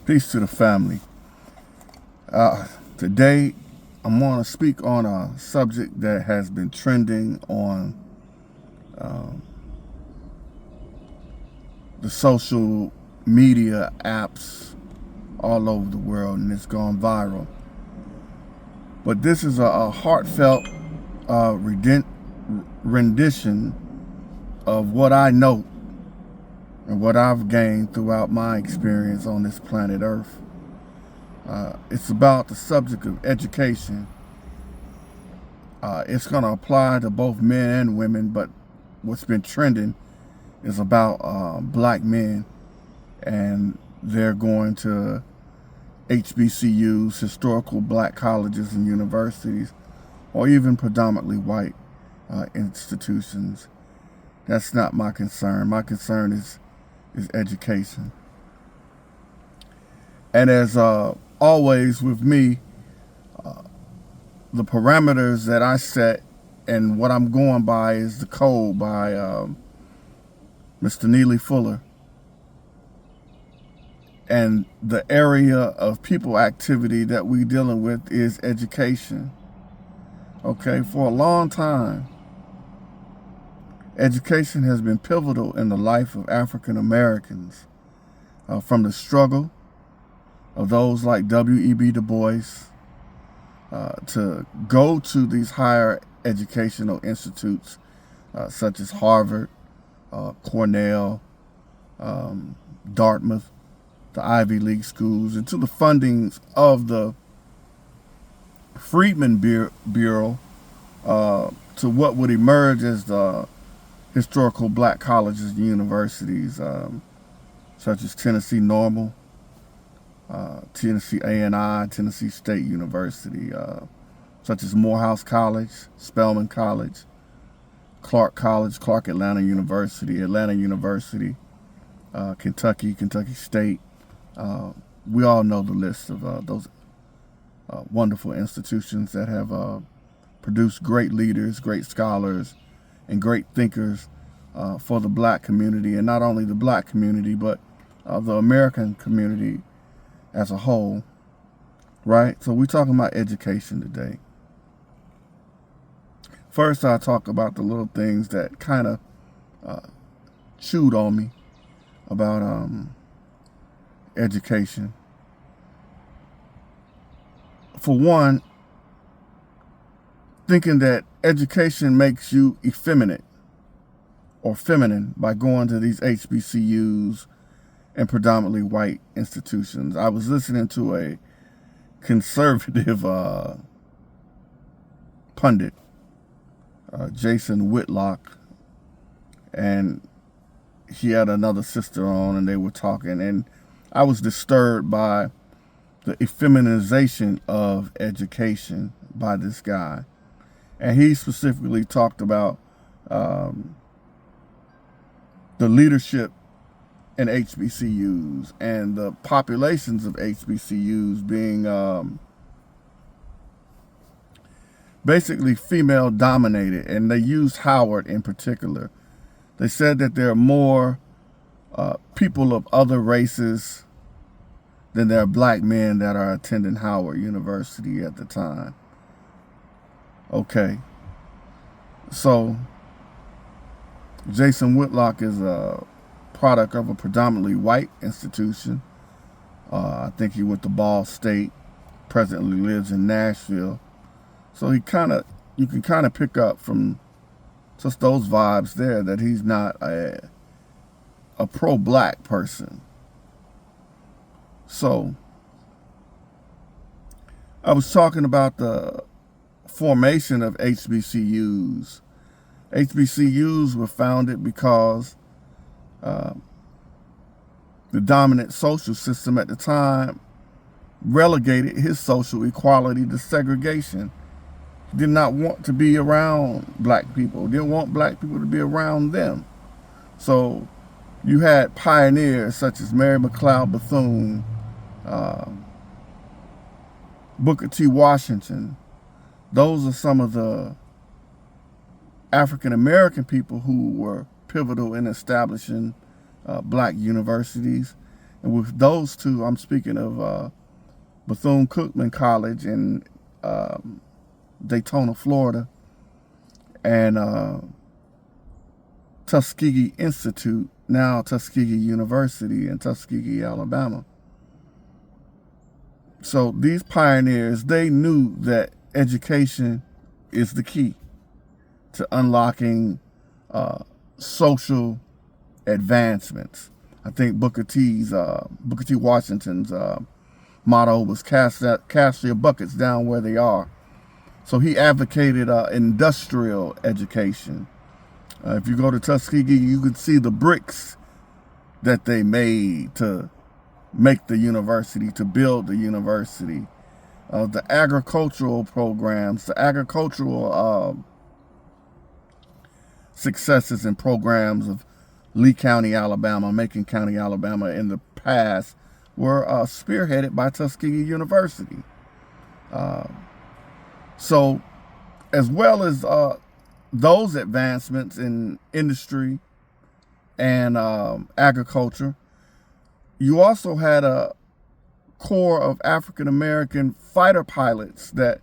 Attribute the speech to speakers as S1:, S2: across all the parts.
S1: Peace to the family. Today, I'm going to speak on a subject that has been trending on the social media apps all over the world, and it's gone viral. But this is a heartfelt rendition of what I know and what I've gained throughout my experience on this planet Earth. It's about the subject of education. It's going to apply to both men and women, but what's been trending is about black men, and they're going to HBCUs, historical black colleges and universities, or even predominantly white institutions. That's not my concern. My concern is education. And as always with me, the parameters that I set and what I'm going by is the code by Mr. Neely Fuller. And the area of people activity that we're dealing with is education. Okay, for a long time, education has been pivotal in the life of African Americans, from the struggle of those like W.E.B. Du Bois to go to these higher educational institutes such as Harvard, Cornell, Dartmouth, the Ivy League schools, and to the fundings of the Freedmen Bureau to what would emerge as the historical black colleges and universities, such as Tennessee Normal, Tennessee A&I, Tennessee State University, such as Morehouse College, Spelman College, Clark College, Clark Atlanta University, Kentucky State. We all know the list of those wonderful institutions that have produced great leaders, great scholars, and great thinkers for the black community, and not only the black community, but the American community as a whole, right? So we're talking about education today. First, I'll talk about the little things that kind of chewed on me about education. For one, thinking that education makes you effeminate or feminine by going to these HBCUs and predominantly white institutions. I was listening to a conservative pundit, Jason Whitlock, and he had another sister on, and they were talking, and I was disturbed by the effeminization of education by this guy. And he specifically talked about the leadership in HBCUs and the populations of HBCUs being basically female dominated. And they used Howard in particular. They said that there are more people of other races than there are black men that are attending Howard University at the time. Okay. So Jason Whitlock is a product of a predominantly white institution. I think he went to Ball State, presently lives in Nashville. So you can kind of pick up from just those vibes there that he's not a pro-black person. So I was talking about the formation of HBCUs. HBCUs were founded because the dominant social system at the time relegated his social equality to segregation. He did not want to be around black people, didn't want black people to be around them. So you had pioneers such as Mary McLeod Bethune, Booker T. Washington. Those are some of the African American people who were pivotal in establishing black universities. And with those two, I'm speaking of Bethune-Cookman College in Daytona, Florida, and Tuskegee Institute, now Tuskegee University in Tuskegee, Alabama. So these pioneers, they knew that education is the key to unlocking social advancements. I think Booker T. Washington's motto was cast your buckets down where they are. So he advocated industrial education. If you go to Tuskegee, you can see the bricks that they made to make the university, to build the university. The agricultural programs, the agricultural successes and programs of Lee County, Alabama, Macon County, Alabama in the past were spearheaded by Tuskegee University. So as well as those advancements in industry and agriculture, you also had a corps of African-American fighter pilots that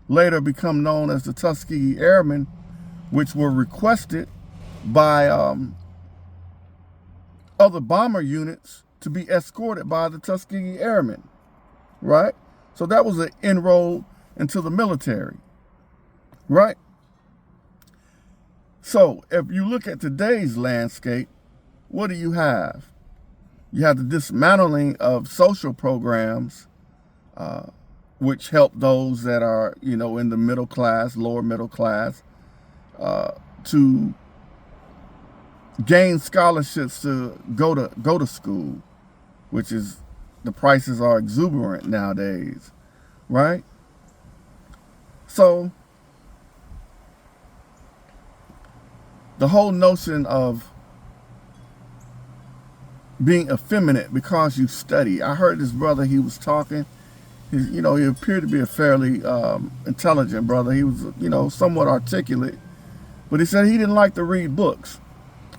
S1: later become known as the Tuskegee Airmen, which were requested by other bomber units to be escorted by the Tuskegee Airmen, right? So that was an inroad into the military, right? So if you look at today's landscape, what do you have? You have the dismantling of social programs, which help those that are, in the middle class, lower middle class, to gain scholarships to go to school, which is, the prices are exuberant nowadays, right? So the whole notion of being effeminate because you study. I heard this brother, he was talking. He appeared to be a fairly intelligent brother. He was, somewhat articulate. But he said he didn't like to read books.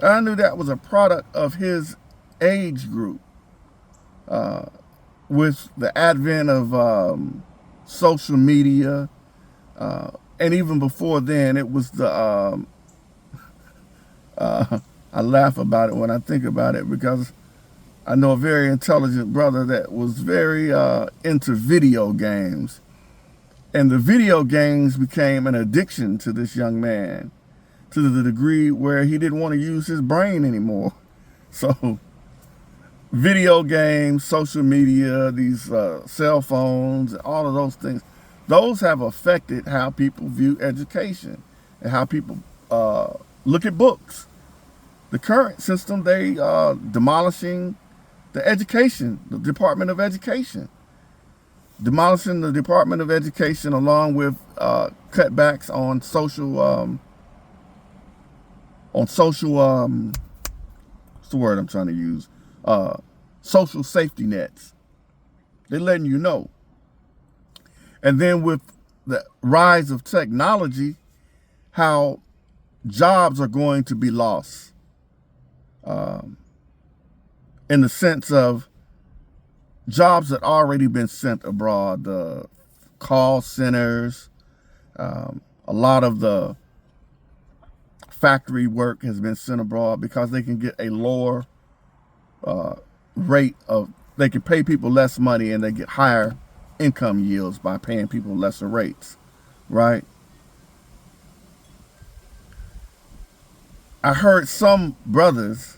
S1: I knew that was a product of his age group. With the advent of social media, and even before then, it was the... I laugh about it when I think about it, because I know a very intelligent brother that was very into video games. And the video games became an addiction to this young man, to the degree where he didn't want to use his brain anymore. So video games, social media, these cell phones, all of those things, those have affected how people view education and how people look at books. The current system, they are demolishing the education, the Department of Education. Demolishing the Department of Education, along with cutbacks on social, what's the word I'm trying to use? Social safety nets. They're letting you know. And then with the rise of technology, how jobs are going to be lost. In the sense of jobs that already been sent abroad, the call centers, a lot of the factory work has been sent abroad because they can get a lower rate of, they can pay people less money and they get higher income yields by paying people lesser rates, right? I heard some brothers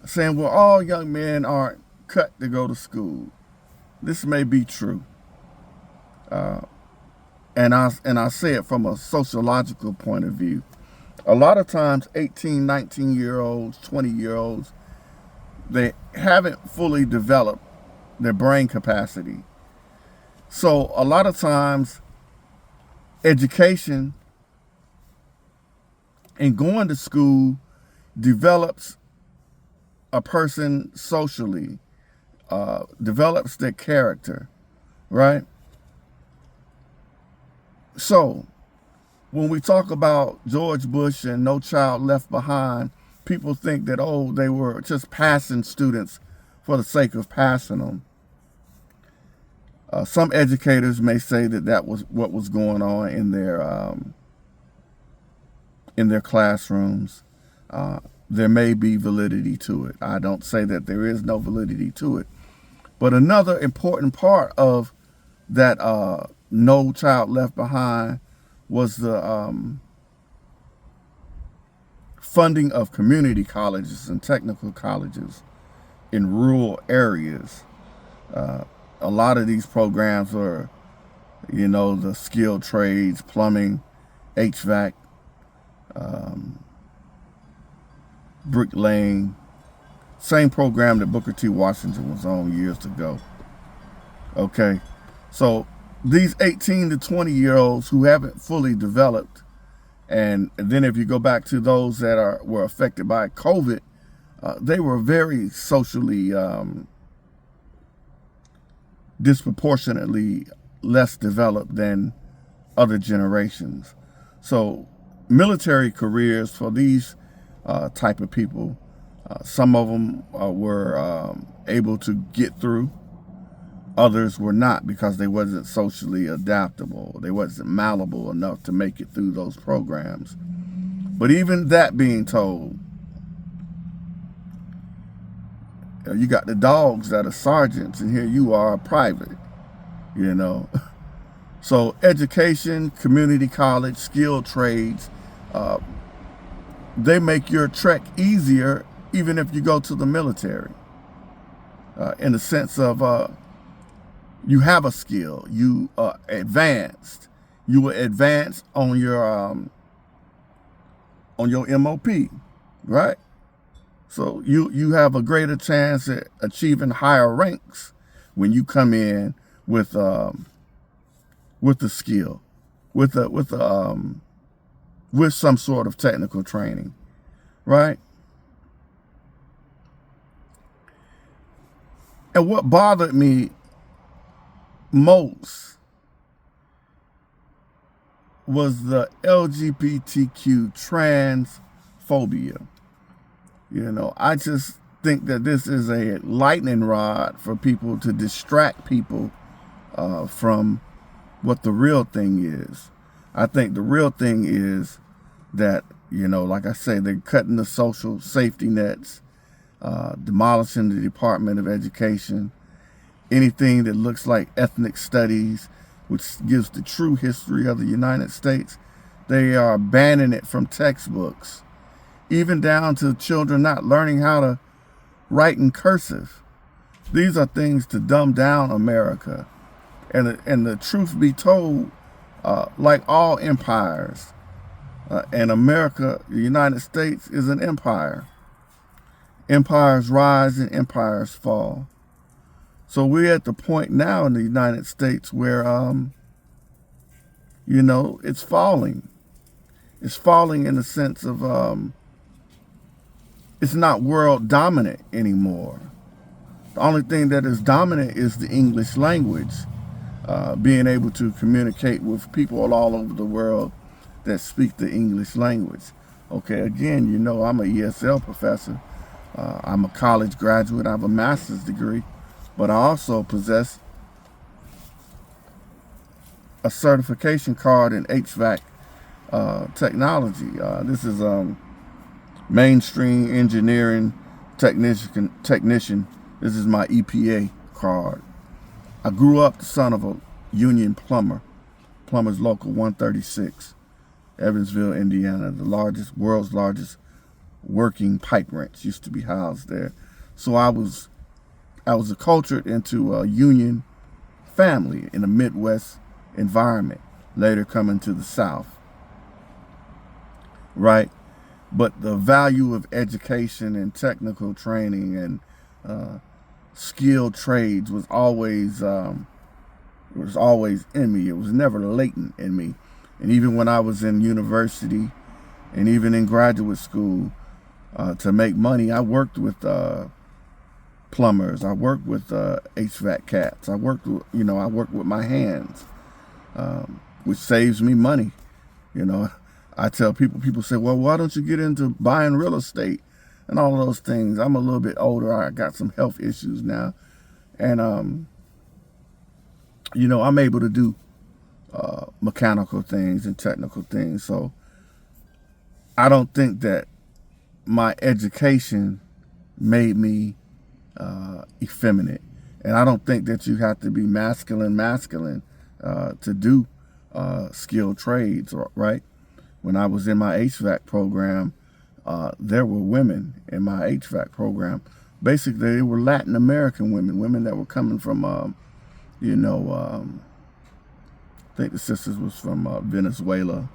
S1: saying, well, all young men aren't cut to go to school. This may be true. And I say it from a sociological point of view. A lot of times 18, 19-year-olds, 20-year-olds, they haven't fully developed their brain capacity. So a lot of times education and going to school develops a person socially, develops their character, right? So when we talk about George Bush and No Child Left Behind, people think that, oh, they were just passing students for the sake of passing them. Some educators may say that that was what was going on in their classrooms. There may be validity to it. I don't say that there is no validity to it. But another important part of that No Child Left Behind was the funding of community colleges and technical colleges in rural areas. A lot of these programs are, the skilled trades, plumbing, HVAC, bricklaying, same program that Booker T. Washington was on years ago. Okay, so these 18 to 20-year-olds who haven't fully developed, and then if you go back to those that were affected by COVID, they were very socially disproportionately less developed than other generations. So military careers for these type of people, some of them were able to get through. Others were not, because they wasn't socially adaptable. They wasn't malleable enough to make it through those programs. But even that being told, you got the dogs that are sergeants, and here you are a private, So education, community college, skilled trades, they make your trek easier even if you go to the military. In the sense of you have a skill, you advanced. You were advanced on your MOP, right? So you have a greater chance at achieving higher ranks when you come in with the skill, with some sort of technical training, right? And what bothered me most was the LGBTQ transphobia. I just think that this is a lightning rod for people to distract people from what the real thing is. I think the real thing is that, like I say, they're cutting the social safety nets, demolishing the Department of Education, anything that looks like ethnic studies, which gives the true history of the United States. They are banning it from textbooks, even down to children not learning how to write in cursive. These are things to dumb down America. And the truth be told, like all empires, and America, the United States, is an empire. Empires rise and empires fall. So we're at the point now in the United States where, it's falling. It's falling in the sense of it's not world dominant anymore. The only thing that is dominant is the English language, being able to communicate with people all over the world that speak the English language. Okay, again, I'm an ESL professor. I'm a college graduate. I have a master's degree, but I also possess a certification card in HVAC technology. This is mainstream engineering technician. This is my EPA card. I grew up the son of a union plumber, Plumbers Local 136, Evansville, Indiana. World's largest working pipe wrench used to be housed there. So I was acculturated into a union family in a Midwest environment, later coming to the South, right? But the value of education and technical training and skilled trades was always in me. It was never latent in me. And even when I was in university and even in graduate school, to make money, I worked with plumbers. I worked with HVAC cats. I worked with my hands, which saves me money. I tell people say, well, why don't you get into buying real estate? and all of those things. I'm a little bit older. I got some health issues now. And, you know, I'm able to do mechanical things and technical things. So I don't think that my education made me effeminate. And I don't think that you have to be masculine to do skilled trades, right? When I was in my HVAC program, there were women in my HVAC program. Basically, they were Latin American women that were coming from, you know, I think the sisters was from Venezuela.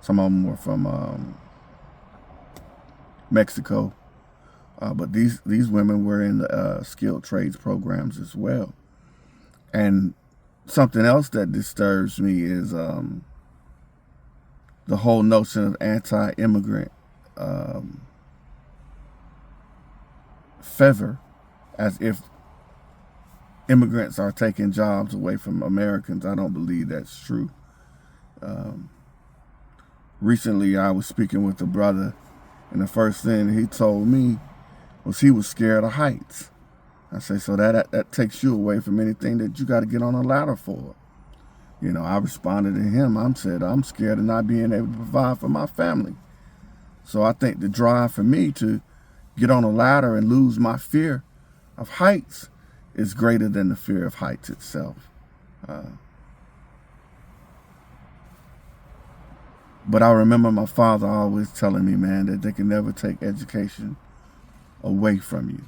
S1: Some of them were from Mexico. But these women were in the skilled trades programs as well. And something else that disturbs me is the whole notion of anti-immigrant fervor, as if immigrants are taking jobs away from Americans. I don't believe that's true. Recently, I was speaking with a brother, and the first thing he told me was he was scared of heights. I say, so that takes you away from anything that you got to get on a ladder for. You know, I responded to him. I'm scared of not being able to provide for my family. So I think the drive for me to get on a ladder and lose my fear of heights is greater than the fear of heights itself. But I remember my father always telling me, man, that they can never take education away from you.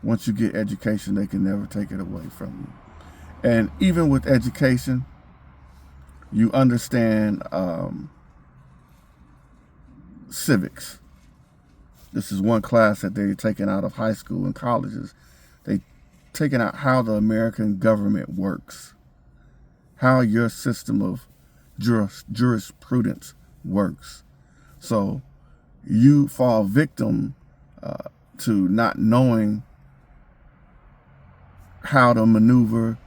S1: Once you get education, they can never take it away from you. And even with education, you understand civics. This is one class that they're taking out of high school and colleges. They taking out how the American government works, how your system of jurisprudence works. So you fall victim to not knowing how to maneuver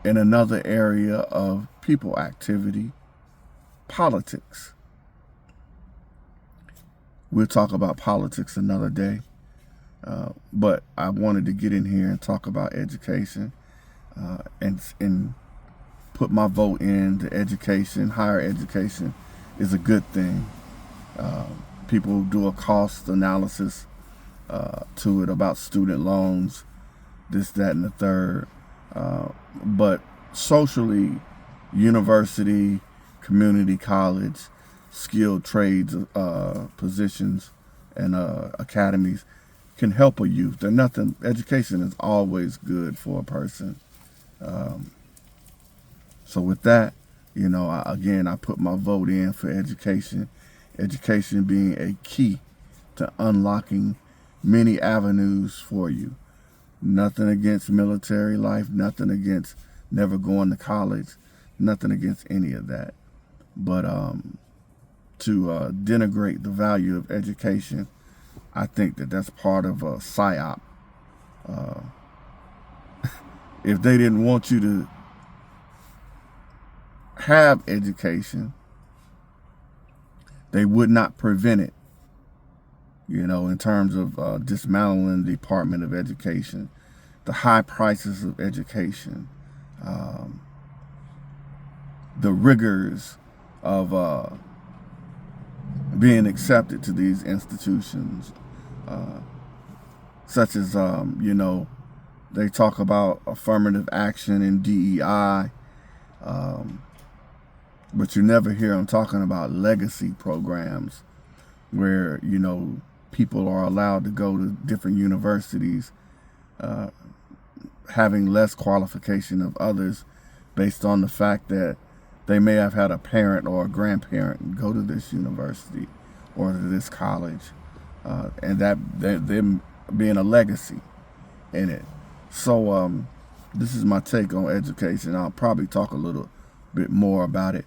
S1: in another area of people activity, politics. We'll talk about politics another day, but I wanted to get in here and talk about education and put my vote in to education. Higher education is a good thing. People do a cost analysis to it about student loans, this, that, and the third. But socially, university, community college, skilled trades positions, and academies can help a youth. Education is always good for a person. So with that, you know, I put my vote in for education. Education being a key to unlocking many avenues for you. Nothing against military life, nothing against never going to college, nothing against any of that. But to denigrate the value of education, I think that's part of a psyop. If they didn't want you to have education, they would not prevent it, you know, in terms of dismantling the Department of Education, the high prices of education, the rigors of being accepted to these institutions, such as, you know, they talk about affirmative action and DEI, but you never hear them talking about legacy programs where, you know, people are allowed to go to different universities, having less qualification of others based on the fact that they may have had a parent or a grandparent go to this university or to this college, and that them being a legacy in it. So this is my take on education. I'll probably talk a little bit more about it,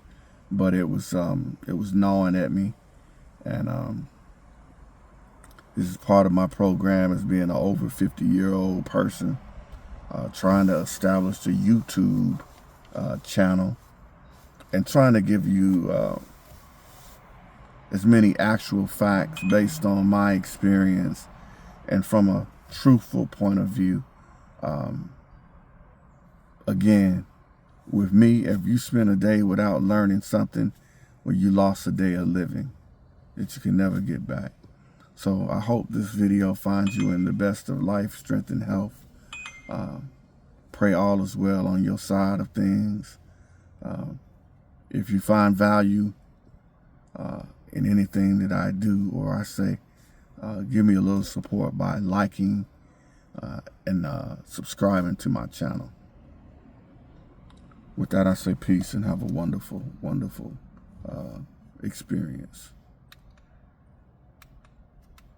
S1: but it was gnawing at me, and this is part of my program as being an over 50-year-old person trying to establish a YouTube channel and trying to give you as many actual facts based on my experience and from a truthful point of view. Again, with me, if you spend a day without learning something, well, you lost a day of living that you can never get back. So I hope this video finds you in the best of life, strength, and health. Pray all is well on your side of things. If you find value in anything that I do or I say, give me a little support by liking and subscribing to my channel. With that, I say peace and have a wonderful, wonderful experience.